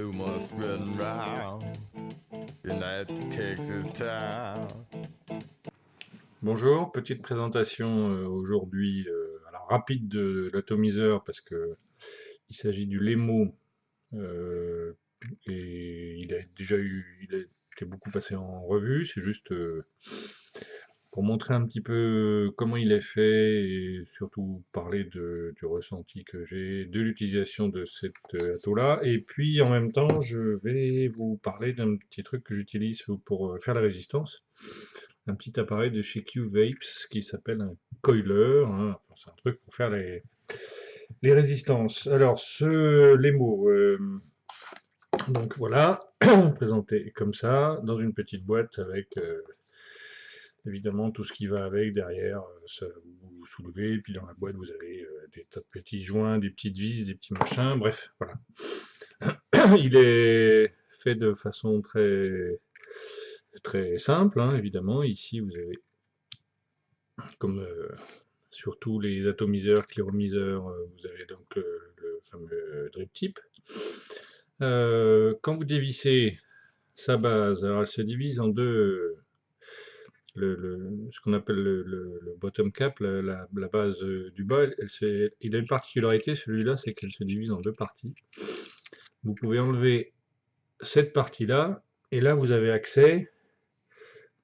rumors spreading round in that Texas town. Bonjour, petite présentation aujourd'hui alors rapide de l'atomiseur parce que il s'agit du Lemo et il a été beaucoup passé en revue. C'est juste pour montrer un petit peu comment il est fait et surtout parler du ressenti que j'ai de l'utilisation de cet ato-là. Et puis en même temps, je vais vous parler d'un petit truc que j'utilise pour faire la résistance. Un petit appareil de chez Q-Vapes qui s'appelle un coiler, hein. Enfin, c'est un truc pour faire les résistances. Alors, les mots, donc voilà, présenté comme ça, dans une petite boîte avec évidemment tout ce qui va avec derrière, ça, vous soulevez, et puis dans la boîte vous avez des tas de petits joints, des petites vis, des petits machins, bref, voilà. Il est fait de façon très simple, hein, évidemment. Ici vous avez comme sur tous les atomiseurs, cléromiseurs, vous avez donc le fameux drip tip. Quand vous dévissez sa base, alors elle se divise en deux, ce qu'on appelle le bottom cap, la base du bas, il a une particularité, celui-là, c'est qu'elle se divise en deux parties. Vous pouvez enlever cette partie-là, et là vous avez accès,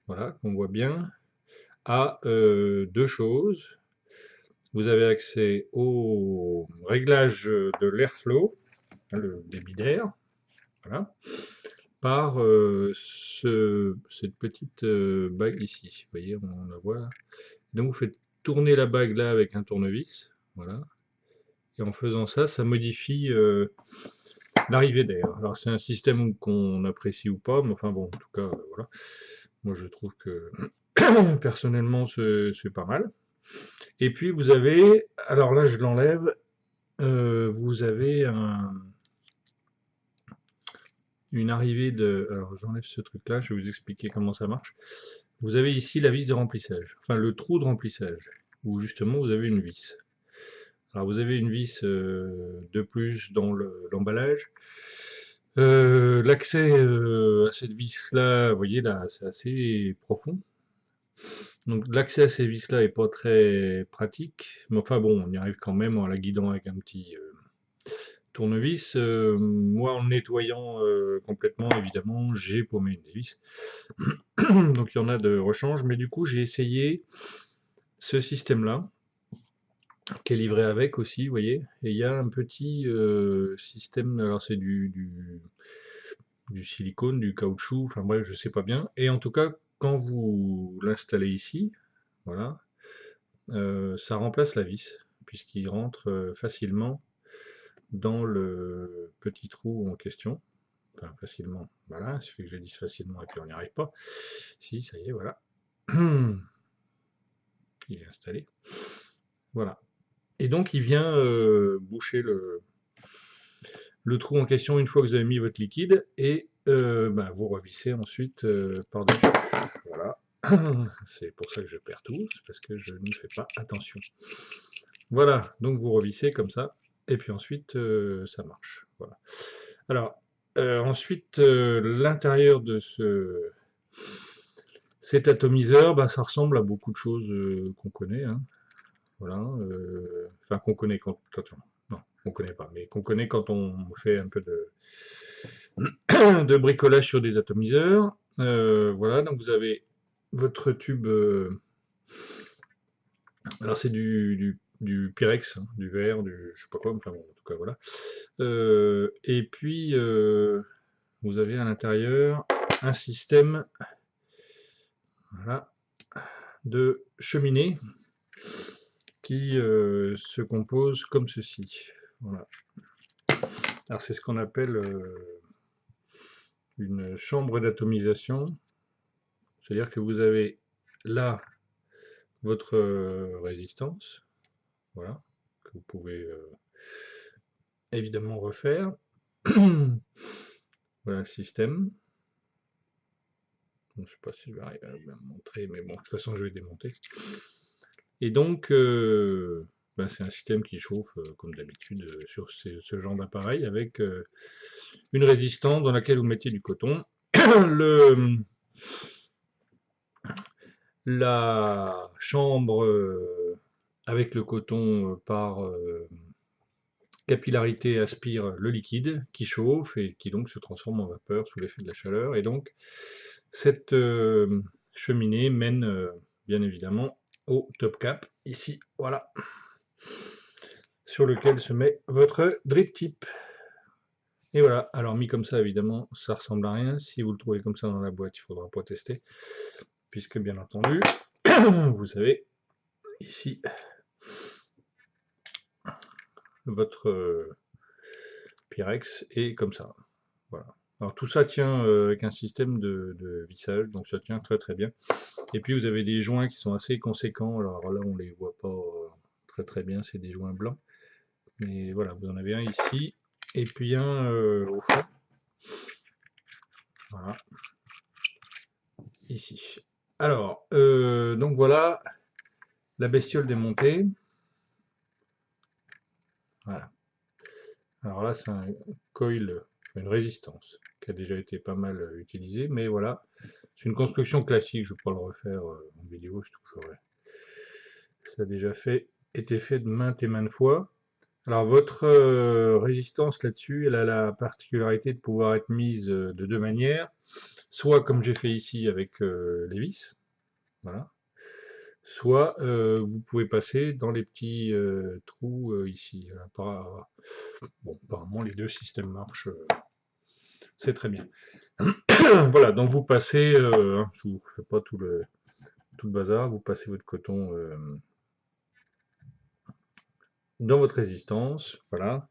voilà, qu'on voit bien, à deux choses. Vous avez accès au réglage de l'airflow, le débit d'air, voilà, par cette petite bague ici. Vous voyez, on la voit là. Donc vous faites tourner la bague là avec un tournevis, voilà. Et en faisant ça, ça modifie l'arrivée d'air. Alors c'est un système qu'on apprécie ou pas, mais enfin bon, en tout cas, voilà. Moi je trouve que personnellement c'est pas mal. Et puis vous avez, alors là je l'enlève, vous avez une arrivée de... Alors j'enlève ce truc là, je vais vous expliquer comment ça marche. Vous avez ici la vis de remplissage, enfin le trou de remplissage, où justement vous avez une vis. Alors vous avez une vis de plus dans l'emballage. L'accès à cette vis là, vous voyez là, c'est assez profond. Donc l'accès à ces vis là est pas très pratique, mais enfin bon, on y arrive quand même en la guidant avec un petit tournevis. Moi, en le nettoyant complètement, évidemment, j'ai paumé une des vis. Donc il y en a de rechange, mais du coup, j'ai essayé ce système-là, qui est livré avec aussi, vous voyez. Et il y a un petit système, alors c'est du silicone, du caoutchouc, enfin bref, je sais pas bien. Et en tout cas, quand vous l'installez ici, voilà, ça remplace la vis, puisqu'il rentre facilement dans le petit trou en question. Enfin, facilement, voilà, il suffit que je dise facilement et puis on n'y arrive pas. Si, ça y est, voilà. Il est installé. Voilà. Et donc il vient boucher le trou en question une fois que vous avez mis votre liquide et vous revissez ensuite par-dessus. Voilà. C'est pour ça que je perds tout, c'est parce que je ne fais pas attention. Voilà, donc vous revissez comme ça, et puis ensuite ça marche. Voilà. Alors, ensuite, l'intérieur de cet atomiseur, ça ressemble à beaucoup de choses qu'on connaît, hein. Voilà, enfin qu'on connaît non, on connaît pas, mais qu'on connaît quand on fait un peu de bricolage sur des atomiseurs. Voilà, donc vous avez votre tube, alors c'est du Pyrex, hein, du verre, je sais pas quoi, enfin bon, en tout cas voilà. Et puis vous avez à l'intérieur un système, voilà, de cheminée qui se compose comme ceci. Voilà. Alors c'est ce qu'on appelle une chambre d'atomisation, c'est-à-dire que vous avez là votre résistance, voilà, que vous pouvez évidemment refaire. Voilà le système. Je ne sais pas si je vais arriver à bien montrer, mais bon, de toute façon je vais démonter. Et donc, ben, c'est un système qui chauffe comme d'habitude sur ce genre d'appareil avec une résistance dans laquelle vous mettez du coton. La chambre avec le coton par capillarité aspire le liquide qui chauffe et qui donc se transforme en vapeur sous l'effet de la chaleur. Et donc cette cheminée mène bien évidemment au top cap, ici, voilà, sur lequel se met votre drip tip. Et voilà, alors mis comme ça, évidemment, ça ressemble à rien. Si vous le trouvez comme ça dans la boîte, il faudra pas tester, puisque bien entendu, vous savez, ici, votre Pyrex est comme ça. Voilà. Alors tout ça tient avec un système de vissage, donc ça tient très très bien. Et puis vous avez des joints qui sont assez conséquents. Alors là, on les voit pas très très bien, c'est des joints blancs. Mais voilà, vous en avez un ici, et puis un au fond. Voilà. Ici. Alors, donc voilà, la bestiole démontée. Voilà. Alors là, c'est un coil, une résistance, qui a déjà été pas mal utilisée, mais voilà, c'est une construction classique, je ne vais pas le refaire en vidéo, ça a déjà été fait de maintes et maintes fois. Alors votre résistance là-dessus, elle a la particularité de pouvoir être mise de deux manières, soit comme j'ai fait ici avec les vis, voilà, soit vous pouvez passer dans les petits trous ici. Bon, apparemment les deux systèmes marchent, c'est très bien. Voilà, donc vous passez, je vous fais pas tout le bazar, vous passez votre coton dans votre résistance, voilà.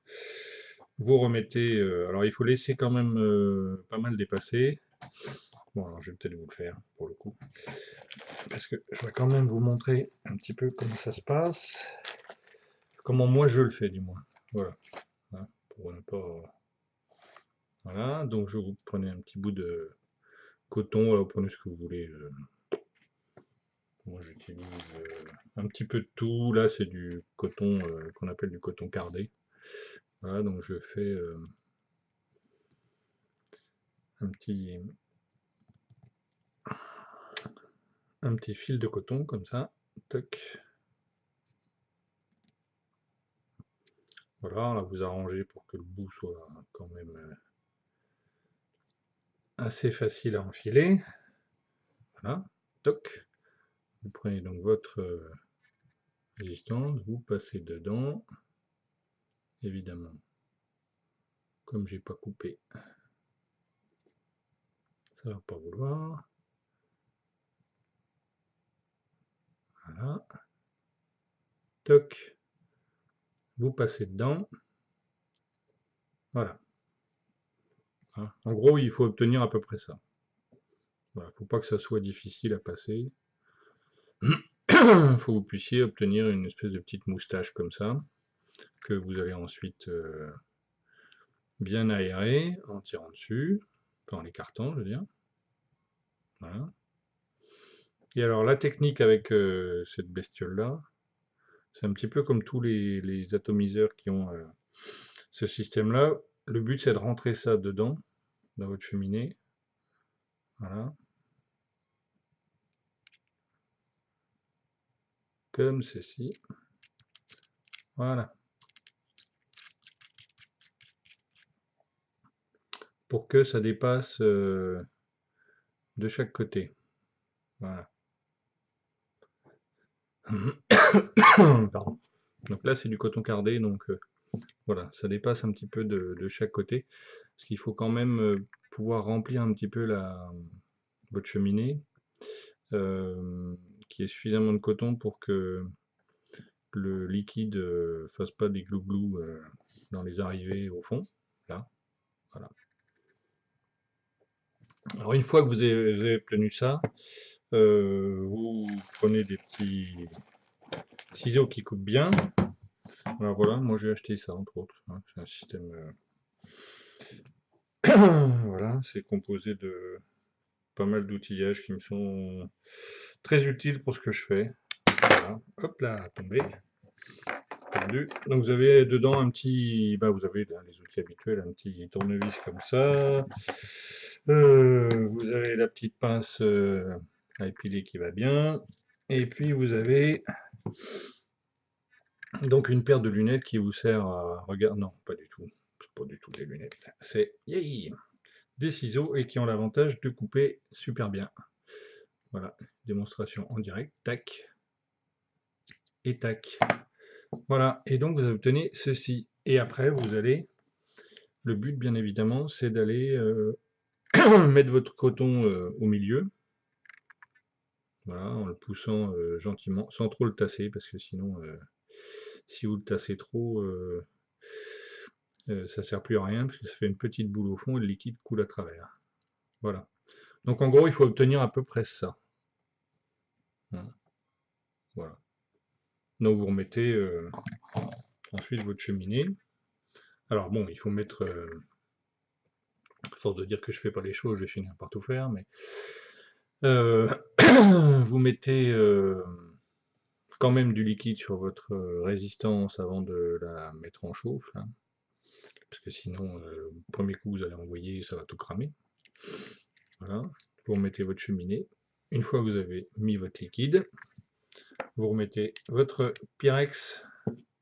Vous remettez, alors il faut laisser quand même pas mal dépasser. Bon, alors je vais peut-être vous le faire pour le coup, parce que je vais quand même vous montrer un petit peu comment ça se passe, comment moi je le fais du moins. Voilà, hein, pour ne pas. Voilà, donc vous prenez un petit bout de coton, vous prenez ce que vous voulez. Moi j'utilise un petit peu de tout. Là c'est du coton qu'on appelle du coton cardé. Voilà, donc je fais un petit fil de coton comme ça. Toc. Voilà, là vous arrangez pour que le bout soit quand même assez facile à enfiler. Voilà, toc. Vous prenez donc votre résistance, vous passez dedans. Évidemment, comme j'ai pas coupé, ça va pas vouloir. Voilà. Toc. Vous passez dedans. Voilà. En gros, il faut obtenir à peu près ça. Voilà, faut pas que ça soit difficile à passer. Il faut que vous puissiez obtenir une espèce de petite moustache comme ça, que vous allez ensuite bien aérer en tirant dessus, enfin en l'écartant, je veux dire. Voilà. Et alors la technique avec cette bestiole-là, c'est un petit peu comme tous les atomiseurs qui ont ce système-là. Le but, c'est de rentrer ça dedans, dans votre cheminée. Voilà. Comme ceci. Voilà. Pour que ça dépasse de chaque côté. Voilà. Pardon. Donc là, c'est du coton cardé, donc voilà, ça dépasse un petit peu de chaque côté. Parce qu'il faut quand même pouvoir remplir un petit peu votre cheminée, qui est suffisamment de coton pour que le liquide fasse pas des glou-glou dans les arrivées au fond. Là, voilà. Alors une fois que vous avez obtenu ça, vous prenez des petits ciseaux qui coupent bien. Alors voilà, moi j'ai acheté ça entre autres. Hein, c'est un système. Voilà, c'est composé de pas mal d'outillages qui me sont très utiles pour ce que je fais. Voilà, hop là, tombé. entendu. Donc vous avez dedans un petit, vous avez les outils habituels, un petit tournevis comme ça. Vous avez la petite pince à épiler qui va bien. Et puis vous avez donc une paire de lunettes qui vous sert à regarder. Non, pas du tout. C'est pas du tout des lunettes. C'est des ciseaux et qui ont l'avantage de couper super bien. Voilà, démonstration en direct. Tac. Et tac. Voilà, et donc vous obtenez ceci. Et après, vous allez, le but bien évidemment, c'est d'aller mettre votre coton au milieu. Voilà, en le poussant gentiment, sans trop le tasser, parce que sinon, si vous le tassez trop, ça sert plus à rien, parce que ça fait une petite boule au fond et le liquide coule à travers. Voilà. Donc en gros, il faut obtenir à peu près ça. Voilà. Donc vous remettez ensuite votre cheminée. Alors bon, il faut mettre, à force de dire que je fais pas les choses, je vais finir par tout faire, mais vous mettez quand même du liquide sur votre résistance avant de la mettre en chauffe, là, parce que sinon, le premier coup vous allez envoyer, ça va tout cramer. Voilà, vous remettez votre cheminée. Une fois que vous avez mis votre liquide, vous remettez votre Pyrex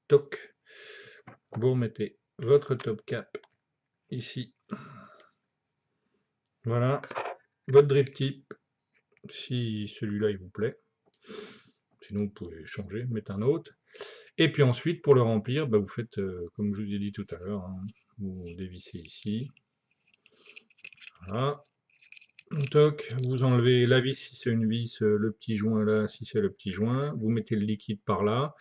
TOC, vous remettez votre top cap ici. Voilà, votre drip tip, si celui-là il vous plaît. Sinon vous pouvez changer, mettre un autre. Et puis ensuite, pour le remplir, vous faites comme je vous ai dit tout à l'heure, hein, vous dévissez ici. Voilà. Toc, vous enlevez la vis si c'est une vis, le petit joint là si c'est le petit joint. Vous mettez le liquide par là,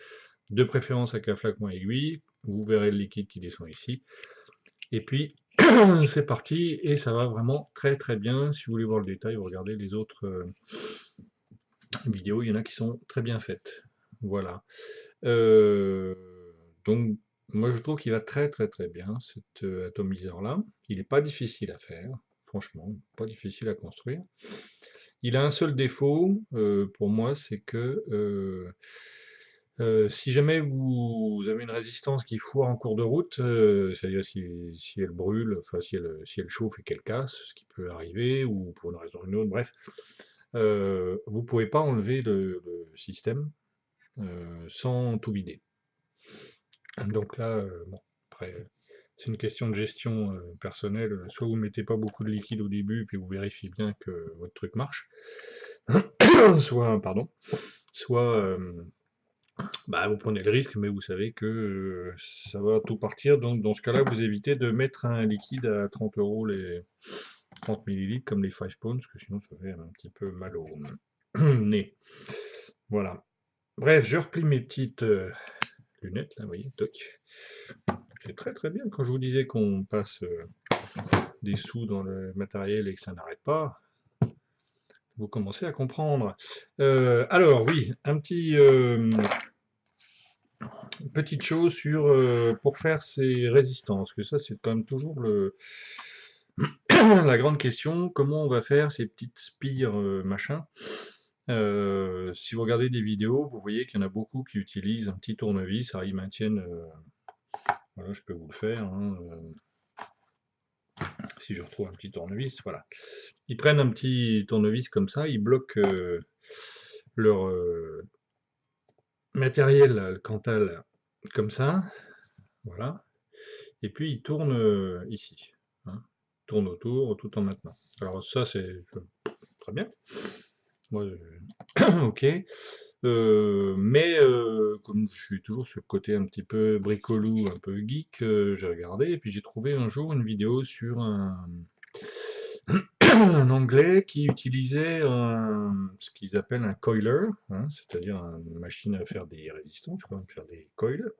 de préférence avec un flacon aiguille. Vous verrez le liquide qui descend ici. Et puis, c'est parti, et ça va vraiment très très bien. Si vous voulez voir le détail, vous regardez les autres vidéos, il y en a qui sont très bien faites. Voilà. Donc, moi je trouve qu'il va très très très bien cet atomiseur là. Il n'est pas difficile à faire, franchement, pas difficile à construire. Il a un seul défaut pour moi, c'est que si jamais vous avez une résistance qui foire en cours de route, c'est-à-dire si elle brûle, enfin si elle chauffe et qu'elle casse, ce qui peut arriver, ou pour une raison ou une autre, bref, vous ne pouvez pas enlever le système sans tout vider. Donc là, bon, après, c'est une question de gestion personnelle. Soit vous mettez pas beaucoup de liquide au début, puis vous vérifiez bien que votre truc marche, soit, pardon, soit vous prenez le risque, mais vous savez que ça va tout partir. Donc dans ce cas-là, vous évitez de mettre un liquide à 30 € les 30 ml comme les 5 pounds, parce que sinon ça fait un petit peu mal au nez. Voilà. Bref, je replie mes petites lunettes, là, vous voyez, toc. C'est très très bien. Quand je vous disais qu'on passe des sous dans le matériel et que ça n'arrête pas, vous commencez à comprendre. Alors oui, un petit petite chose sur pour faire ces résistances, que ça c'est quand même toujours la grande question, comment on va faire ces petites spires machin. Si vous regardez des vidéos, vous voyez qu'il y en a beaucoup qui utilisent un petit tournevis, alors ils maintiennent, voilà, je peux vous le faire, hein, si je retrouve un petit tournevis, voilà. Ils prennent un petit tournevis comme ça, ils bloquent leur matériel, le Cantal, comme ça, voilà, et puis ils tournent ici, hein, tournent autour tout en maintenant. Alors ça c'est très bien, moi, ok, mais comme je suis toujours sur le côté un petit peu bricolou, un peu geek, j'ai regardé, et puis j'ai trouvé un jour une vidéo sur un Anglais qui utilisait ce qu'ils appellent un coiler, hein, c'est-à-dire une machine à faire des résistances, quoi, faire des coils.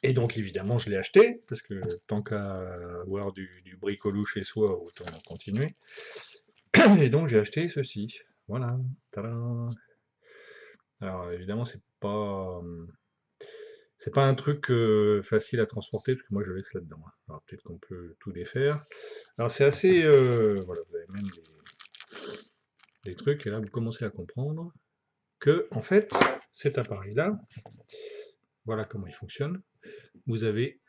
Et donc évidemment je l'ai acheté, parce que tant qu'à avoir du bricolou chez soi, autant continuer. Et donc j'ai acheté ceci. Voilà. Tadam. Alors évidemment c'est pas un truc facile à transporter, parce que moi je laisse là-dedans. Alors peut-être qu'on peut tout défaire. Alors c'est assez... voilà, vous avez même des trucs, et là vous commencez à comprendre. que, en fait, cet appareil-là, voilà comment il fonctionne. Vous avez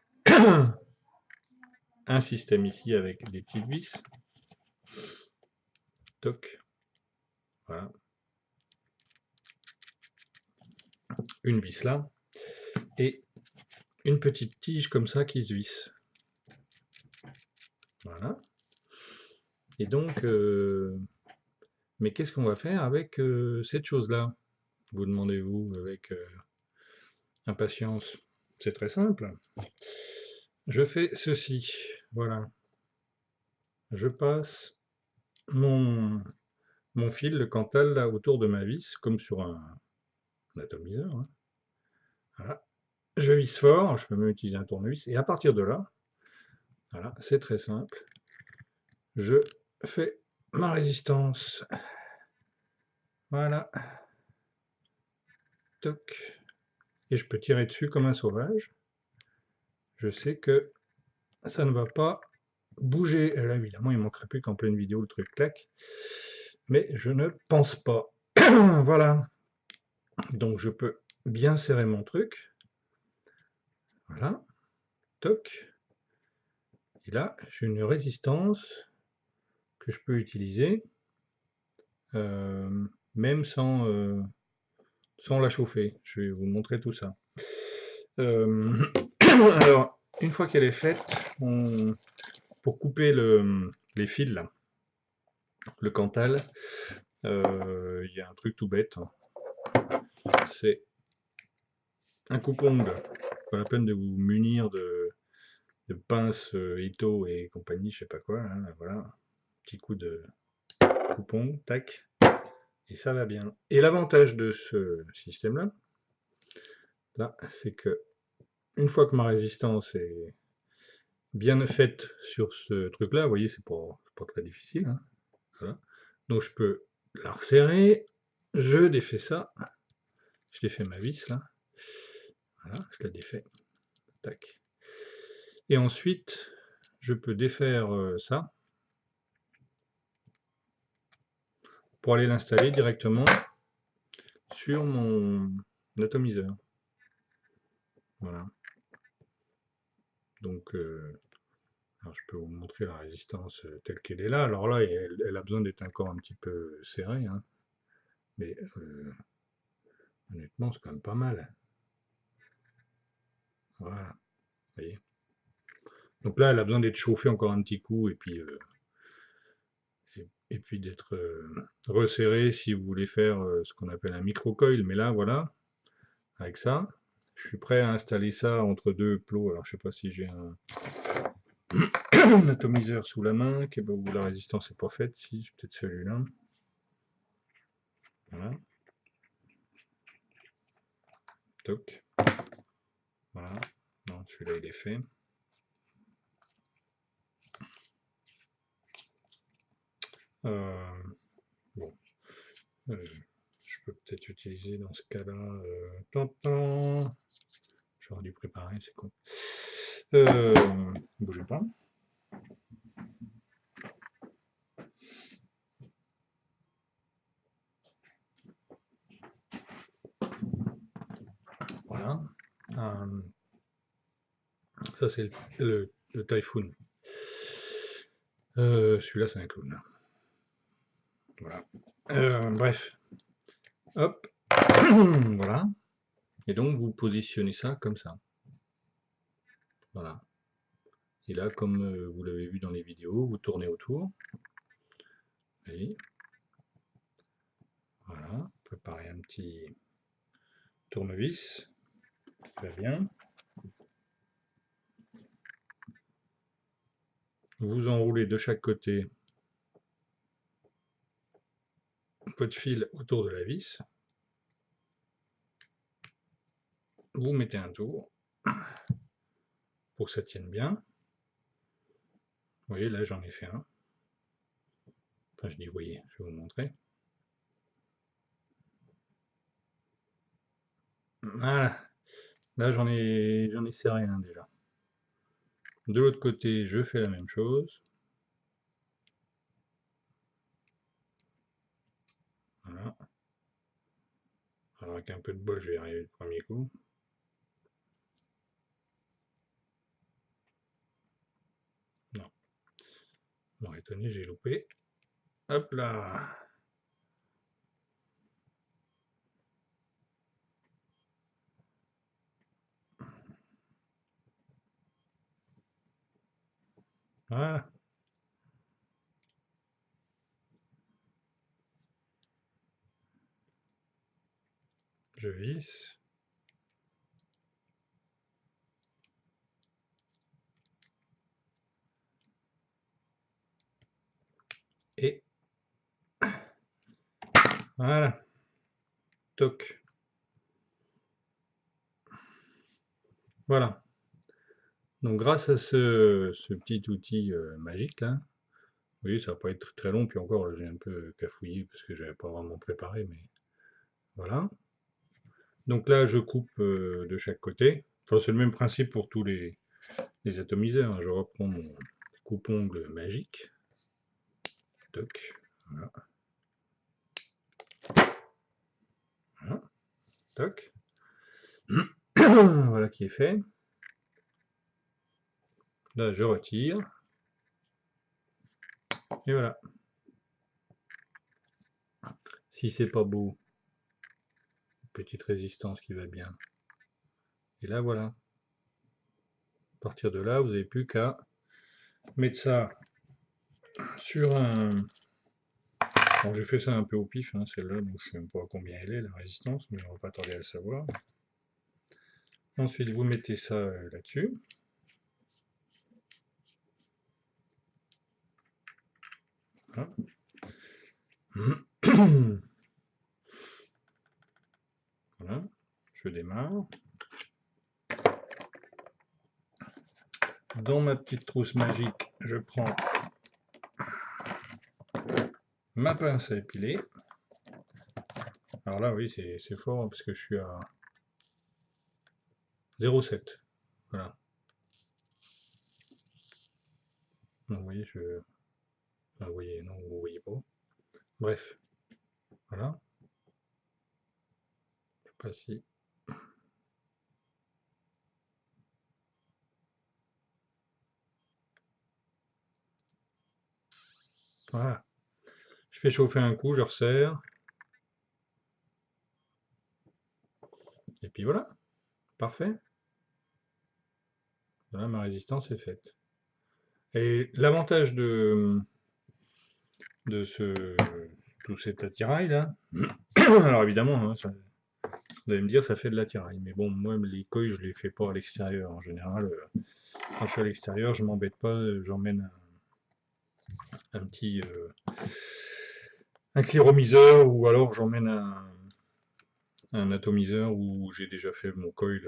un système ici avec des petites vis. Toc. Voilà. Une vis là. Et une petite tige comme ça qui se visse. Voilà. Et donc, mais qu'est-ce qu'on va faire avec cette chose-là? Vous demandez-vous avec impatience. C'est très simple. Je fais ceci. Voilà. Je passe mon fil, le Cantal, là, autour de ma vis, comme sur un atomiseur. Hein. Voilà. Je visse fort, je peux même utiliser un tournevis, et à partir de là, voilà, c'est très simple. Je fais ma résistance. Voilà. Toc. Et je peux tirer dessus comme un sauvage. Je sais que ça ne va pas bouger. Et là, évidemment, il ne manquerait plus qu'en pleine vidéo, le truc claque. Mais je ne pense pas. Voilà. Donc, je peux bien serrer mon truc. Voilà. Toc. Et là, j'ai une résistance que je peux utiliser, même sans la chauffer. Je vais vous montrer tout ça. Alors, une fois qu'elle est faite, pour couper les fils, là, le Cantal, il y a un truc tout bête. C'est un coupe-ongle. Pas la peine de vous munir de pinces Ito et compagnie, je sais pas quoi. Hein, voilà, petit coup de coupe-ongle, tac, et ça va bien. Et l'avantage de ce système-là, là, c'est que une fois que ma résistance est bien faite sur ce truc-là, vous voyez, c'est pas très difficile. Hein, voilà. Donc je peux la resserrer, je défais ça, je défais ma vis là, voilà, je la défais, tac. Et ensuite, je peux défaire ça pour aller l'installer directement sur mon atomiseur. Voilà. Donc, alors je peux vous montrer la résistance telle qu'elle est là. Alors là, elle a besoin d'être encore un petit peu serrée, hein. Mais honnêtement, c'est quand même pas mal. Voilà, vous voyez. Donc là, elle a besoin d'être chauffée encore un petit coup, et puis d'être resserrée si vous voulez faire ce qu'on appelle un micro-coil. Mais là, voilà, avec ça, je suis prêt à installer ça entre deux plots. Alors, je sais pas si j'ai un atomiseur sous la main, où la résistance n'est pas faite. Si, j'ai peut-être celui-là. Voilà. Toc. Voilà. Non, celui-là, il est fait. Bon. Je peux peut-être utiliser dans ce cas-là. J'aurais dû préparer, c'est con. Bougez pas. Voilà. Ça, c'est le Typhoon. Celui-là, c'est un clown. Voilà. Bref. Hop. Voilà. Et donc, vous positionnez ça comme ça. Voilà. Et là, comme vous l'avez vu dans les vidéos, vous tournez autour. Et voilà. Préparez un petit tournevis. Très bien. Vous enroulez de chaque côté votre fil autour de la vis. Vous mettez un tour pour que ça tienne bien. Vous voyez, là j'en ai fait un. Enfin, je dis vous voyez, je vais vous montrer. Voilà. Là j'en ai serré un déjà. De l'autre côté, je fais la même chose. Voilà. Alors avec un peu de bol, je vais y arriver le premier coup. Non. Je m'aurais étonné, j'ai loupé. Hop là. Voilà. Je visse. Et voilà. Toc. Voilà. Donc grâce à ce petit outil magique là, oui, ça va pas être très long, puis encore là, j'ai un peu cafouillé parce que j'avais pas vraiment préparé, mais voilà. Donc là, je coupe de chaque côté. Enfin, c'est le même principe pour tous les atomiseurs, hein. Je reprends mon coupe-ongle magique. Toc. Voilà. Voilà. Toc. Voilà qui est fait. Là, je retire. Et voilà. Si c'est pas beau, petite résistance qui va bien. Et là, voilà. À partir de là, vous n'avez plus qu'à mettre ça sur un... Bon, j'ai fait ça un peu au pif, hein, celle-là, donc je ne sais même pas combien elle est, la résistance, mais on va pas tarder à le savoir. Ensuite, vous mettez ça là-dessus. Voilà. Voilà, je démarre. Dans ma petite trousse magique, je prends ma pince à épiler. Alors là, oui, c'est fort parce que je suis à 0,7. Voilà. Donc, vous voyez, enfin, vous voyez, non, vous voyez pas. Bref, voilà. Je sais pas si... Voilà. Je fais chauffer un coup, je resserre. Et puis voilà. Parfait. Voilà, ma résistance est faite. Et l'avantage de tout cet attirail là, alors évidemment, hein, vous allez me dire ça fait de l'attirail, mais bon, moi les coils je les fais pas à l'extérieur en général. Quand je suis à l'extérieur, je m'embête pas, j'emmène un petit un cliromiseur ou alors j'emmène un atomiseur où j'ai déjà fait mon coil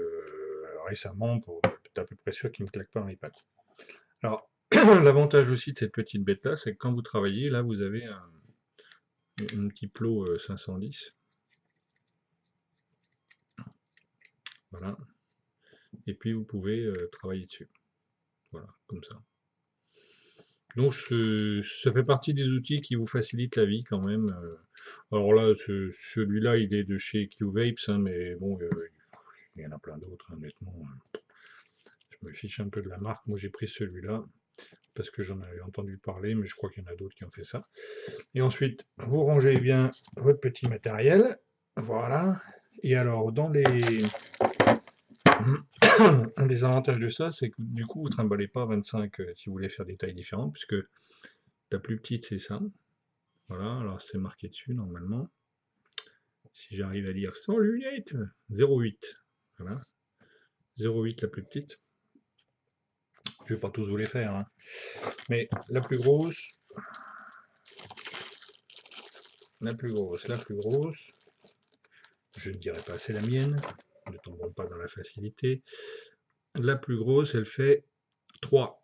récemment pour être à peu près sûr qu'il ne me claque pas dans les pattes. Alors, l'avantage aussi de cette petite bête là, c'est que quand vous travaillez, là vous avez un petit plot 510. Voilà. Et puis vous pouvez travailler dessus. Voilà, comme ça. Donc ça fait partie des outils qui vous facilitent la vie quand même. Alors là, celui-là, il est de chez Q-Vapes, hein, mais bon, il y en a plein d'autres, hein, honnêtement. Je me fiche un peu de la marque. Moi, j'ai pris celui-là parce que j'en avais entendu parler, mais je crois qu'il y en a d'autres qui ont fait ça. Et ensuite, vous rangez bien votre petit matériel. Voilà. Et alors, dans les... Un des avantages de ça, c'est que du coup, vous ne trimballez pas 25 si vous voulez faire des tailles différentes, puisque la plus petite, c'est ça. Voilà, alors c'est marqué dessus normalement. Si j'arrive à lire sans lunettes, 0,8. Voilà. 0,8 la plus petite. Je vais pas tous vous les faire, hein. Mais la plus grosse, la plus grosse, la plus grosse, je ne dirais pas c'est la mienne, ne tombons pas dans la facilité. La plus grosse, elle fait 3.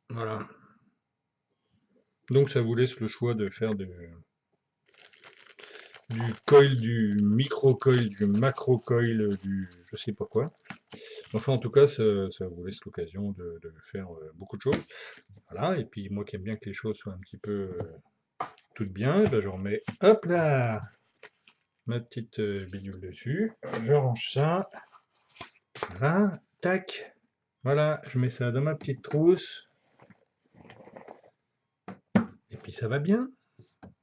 Voilà. Donc ça vous laisse le choix de faire du coil, du micro-coil, du macro-coil, du je sais pas quoi. Enfin en tout cas ça vous laisse l'occasion de faire beaucoup de choses. Voilà, et puis moi qui aime bien que les choses soient un petit peu toutes bien, ben je remets, hop là, ma petite bidule dessus. Je range ça. Voilà, tac. Voilà, je mets ça dans ma petite trousse. Et puis ça va bien.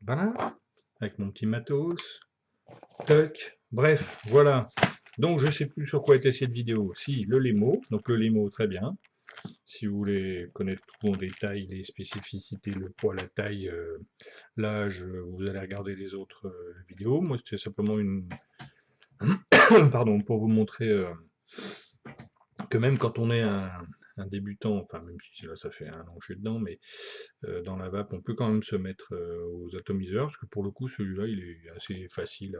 Voilà, avec mon petit matos. Toc. Bref, voilà. Donc je sais plus sur quoi était cette vidéo. Si, le Lemo. Donc le Lemo, très bien. Si vous voulez connaître tout en détail, les spécificités, le poids, la taille, l'âge, vous allez regarder les autres vidéos. Moi, c'était simplement une... Pardon, pour vous montrer que même quand on est un débutant, enfin même si là ça fait un an que je suis dedans, mais dans la vape, on peut quand même se mettre aux atomiseurs, parce que pour le coup, celui-là, il est assez facile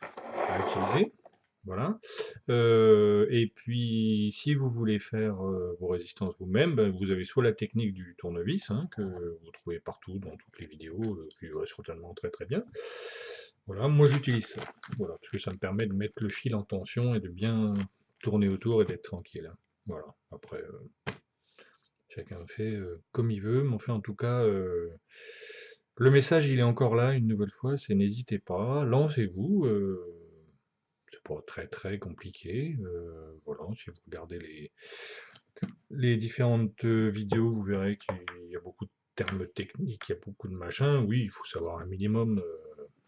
à utiliser. Voilà. Et puis, si vous voulez faire vos résistances vous-même, ben, vous avez soit la technique du tournevis, hein, que vous trouvez partout dans toutes les vidéos, qui reste totalement très très bien. Voilà, moi j'utilise ça. Voilà, parce que ça me permet de mettre le fil en tension et de bien tourner autour et d'être tranquille. Voilà. Après, chacun fait comme il veut, mais enfin en tout cas, le message il est encore là une nouvelle fois, c'est n'hésitez pas, lancez-vous. C'est pas très très compliqué. Voilà, si vous regardez les différentes vidéos, vous verrez qu'il y a beaucoup de termes techniques, il y a beaucoup de machins. Oui, il faut savoir un minimum.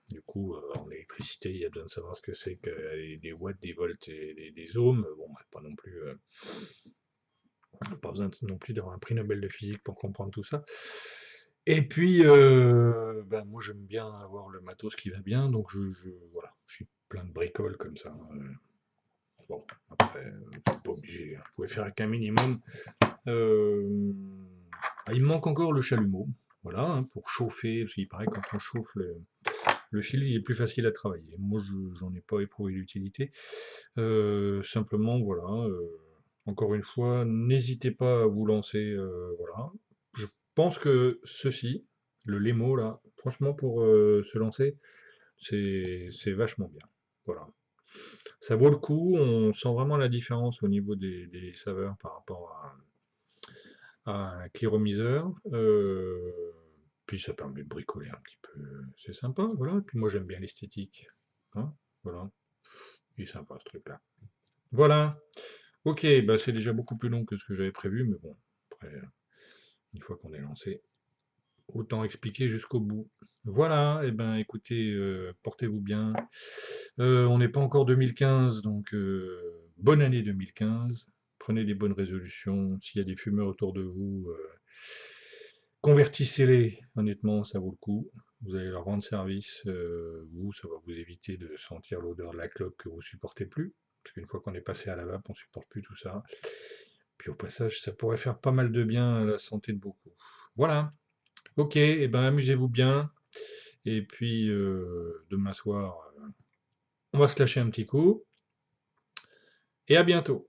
Du coup, en électricité, il y a besoin de savoir ce que c'est que des watts, des volts et des ohms. Bon, pas non plus, pas besoin non plus d'avoir un prix Nobel de physique pour comprendre tout ça. Et puis, ben, moi j'aime bien avoir le matos qui va bien, donc voilà, je suis plein de bricoles comme ça. Bon, après, vous n'êtes pas obligé, hein. Vous pouvez faire avec un minimum. Il me manque encore le chalumeau, voilà, hein, pour chauffer, parce qu'il paraît que quand on chauffe le fil, il est plus facile à travailler. Moi, je n'en ai pas éprouvé l'utilité. Simplement, voilà, encore une fois, n'hésitez pas à vous lancer, voilà. Je pense que ceci, le Lemo, là, franchement, pour se lancer, c'est vachement bien. Voilà. Ça vaut le coup, on sent vraiment la différence au niveau des saveurs par rapport à un chiromiseur. Puis ça permet de bricoler un petit peu, c'est sympa, voilà. Puis moi j'aime bien l'esthétique, hein, voilà. Il est sympa ce truc-là. Voilà, ok, bah c'est déjà beaucoup plus long que ce que j'avais prévu, mais bon, après, une fois qu'on est lancé, autant expliquer jusqu'au bout. Voilà, et ben écoutez, portez-vous bien. On n'est pas encore 2015, donc bonne année 2015. Prenez des bonnes résolutions. S'il y a des fumeurs autour de vous, convertissez-les. Honnêtement, ça vaut le coup. Vous allez leur rendre service. Vous, ça va vous éviter de sentir l'odeur de la clope que vous supportez plus. Parce qu'une fois qu'on est passé à la vape, on ne supporte plus tout ça. Puis au passage, ça pourrait faire pas mal de bien à la santé de beaucoup. Voilà. Ok, et ben amusez-vous bien. Et puis demain soir, on va se lâcher un petit coup. Et à bientôt.